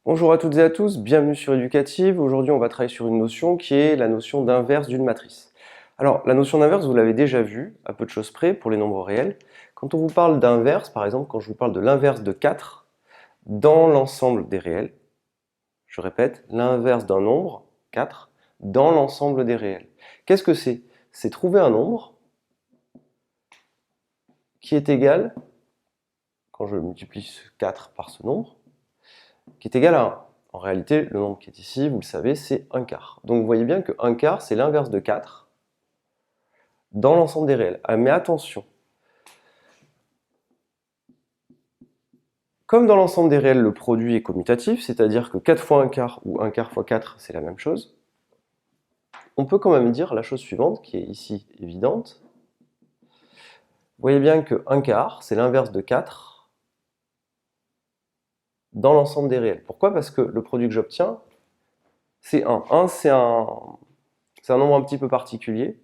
Bonjour à toutes et à tous, bienvenue sur Éducative. Aujourd'hui, on va travailler sur une notion qui est la notion d'inverse d'une matrice. Alors, la notion d'inverse, vous l'avez déjà vue, à peu de choses près, pour les nombres réels. Quand on vous parle d'inverse, par exemple, quand je vous parle de l'inverse de 4 dans l'ensemble des réels, je répète, l'inverse d'un nombre, 4, dans l'ensemble des réels. Qu'est-ce que c'est? C'est trouver un nombre qui est égal, quand je multiplie 4 par ce nombre, qui est égal à 1. En réalité, le nombre qui est ici, vous le savez, c'est 1 quart. Donc vous voyez bien que 1 quart, c'est l'inverse de 4 dans l'ensemble des réels. Ah, mais attention, comme dans l'ensemble des réels, le produit est commutatif, c'est-à-dire que 4 fois 1 quart ou 1 quart fois 4, c'est la même chose, on peut quand même dire la chose suivante, qui est ici évidente. Vous voyez bien que 1 quart, c'est l'inverse de 4 dans l'ensemble des réels. Pourquoi? Parce que le produit que j'obtiens, c'est 1. 1, c'est un nombre un petit peu particulier.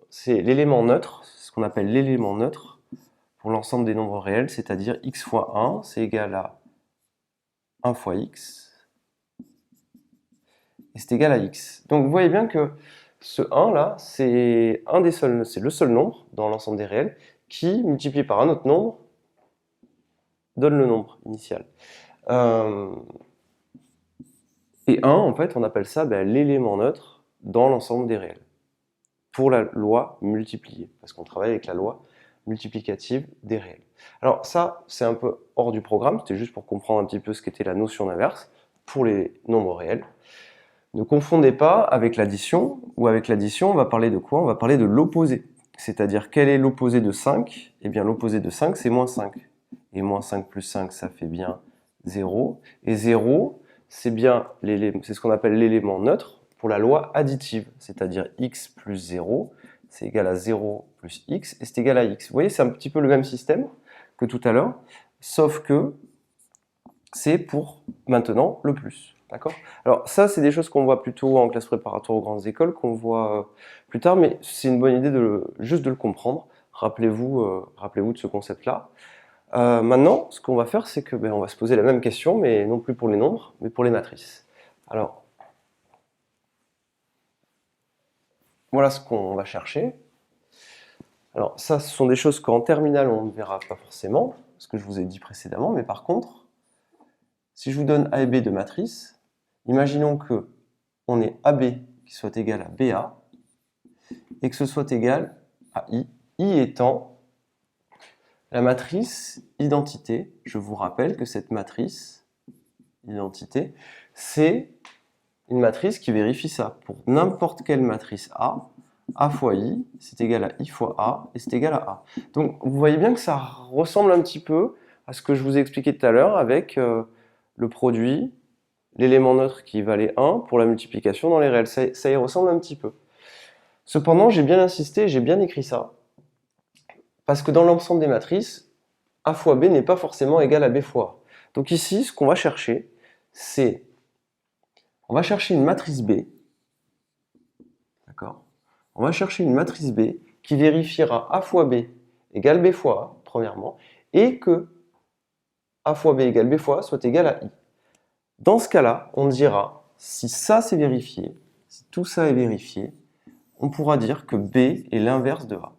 C'est l'élément neutre, c'est ce qu'on appelle l'élément neutre pour l'ensemble des nombres réels, c'est-à-dire x fois 1, c'est égal à 1 fois x, et c'est égal à x. Donc vous voyez bien que ce 1 là, c'est le seul nombre dans l'ensemble des réels qui, multiplié par un autre nombre, donne le nombre initial. Et 1, en fait, on appelle ça l'élément neutre dans l'ensemble des réels, pour la loi multipliée, parce qu'on travaille avec la loi multiplicative des réels. Alors ça, c'est un peu hors du programme, c'était juste pour comprendre un petit peu ce qu'était la notion d'inverse pour les nombres réels. Ne confondez pas avec l'addition, ou avec l'addition, on va parler de quoi? On va parler de l'opposé. C'est-à-dire, quel est l'opposé de 5? Eh bien, l'opposé de 5, c'est moins 5. Et moins 5 plus 5, ça fait bien 0. Et 0, c'est ce qu'on appelle l'élément neutre pour la loi additive. C'est-à-dire, x plus 0, c'est égal à 0 plus x, et c'est égal à x. Vous voyez, c'est un petit peu le même système que tout à l'heure, sauf que c'est pour maintenant le plus. D'accord? Alors ça, c'est des choses qu'on voit plutôt en classe préparatoire aux grandes écoles, qu'on voit plus tard, mais c'est une bonne idée juste de le comprendre. Rappelez-vous de ce concept-là. Maintenant, ce qu'on va faire, c'est que on va se poser la même question, mais non plus pour les nombres, mais pour les matrices. Alors, voilà ce qu'on va chercher. Alors ça, ce sont des choses qu'en terminale, on ne verra pas forcément, ce que je vous ai dit précédemment, mais par contre, si je vous donne A et B de matrices, imaginons que on ait AB qui soit égal à BA et que ce soit égal à I étant la matrice identité. Je vous rappelle que cette matrice identité, c'est une matrice qui vérifie ça. Pour n'importe quelle matrice A fois I, c'est égal à I fois A, et c'est égal à A. Donc vous voyez bien que ça ressemble un petit peu à ce que je vous ai expliqué tout à l'heure avec le produit, l'élément neutre qui valait 1 pour la multiplication dans les réels. Ça y ressemble un petit peu. Cependant, j'ai bien insisté, j'ai bien écrit ça, parce que dans l'ensemble des matrices, A fois B n'est pas forcément égal à B fois A. Donc ici, ce qu'on va chercher, c'est, on va chercher une matrice B, d'accord? On va chercher une matrice B qui vérifiera A fois B égale B fois A, premièrement, et que A fois B égale B fois A soit égal à I. Dans ce cas-là, on dira, si ça c'est vérifié, si tout ça est vérifié, on pourra dire que B est l'inverse de A.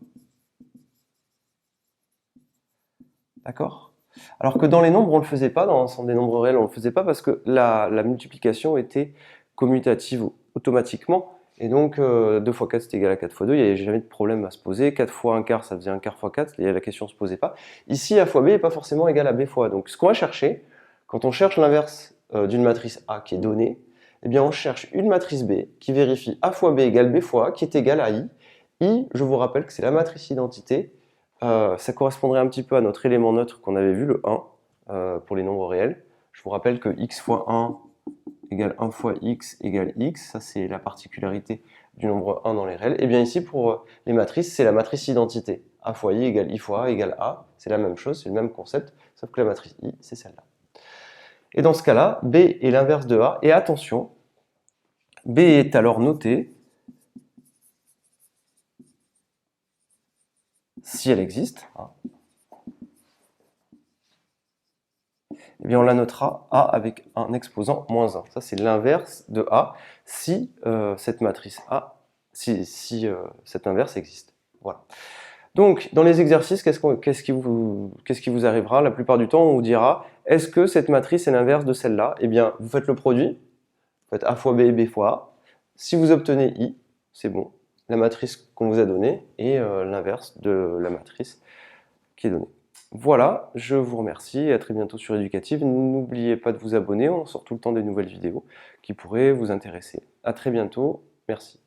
D'accord? Alors que dans les nombres, on ne le faisait pas, dans l'ensemble des nombres réels, on ne le faisait pas parce que la multiplication était commutative automatiquement. Et donc, 2 fois 4, c'est égal à 4 fois 2, il n'y avait jamais de problème à se poser. 4 fois 1 quart, ça faisait 1 quart fois 4, la question ne se posait pas. Ici, A fois B n'est pas forcément égal à B fois A. Donc, ce qu'on va chercher, quand on cherche l'inverse d'une matrice A qui est donnée, eh bien, on cherche une matrice B qui vérifie A fois B égale B fois A, qui est égale à I. I, je vous rappelle que c'est la matrice identité. Ça correspondrait un petit peu à notre élément neutre qu'on avait vu, le 1, pour les nombres réels. Je vous rappelle que x fois 1 égale 1 fois x égale x, ça c'est la particularité du nombre 1 dans les réels. Et bien ici, pour les matrices, c'est la matrice identité. A fois i égale i fois a égale a, c'est la même chose, c'est le même concept, sauf que la matrice i, c'est celle-là. Et dans ce cas-là, b est l'inverse de a, et attention, b est alors noté si elle existe, eh bien on la notera A avec un exposant -1. Ça, c'est l'inverse de A si cette matrice A, si cette inverse existe. Voilà. Donc, dans les exercices, qu'est-ce qui vous arrivera? La plupart du temps, on vous dira, est-ce que cette matrice est l'inverse de celle-là? Eh bien, vous faites le produit, vous faites A fois B et B fois A. Si vous obtenez I, c'est bon. La matrice qu'on vous a donnée est l'inverse de la matrice qui est donnée. Voilà, je vous remercie et à très bientôt sur Éducative. N'oubliez pas de vous abonner, on sort tout le temps des nouvelles vidéos qui pourraient vous intéresser. À très bientôt, merci.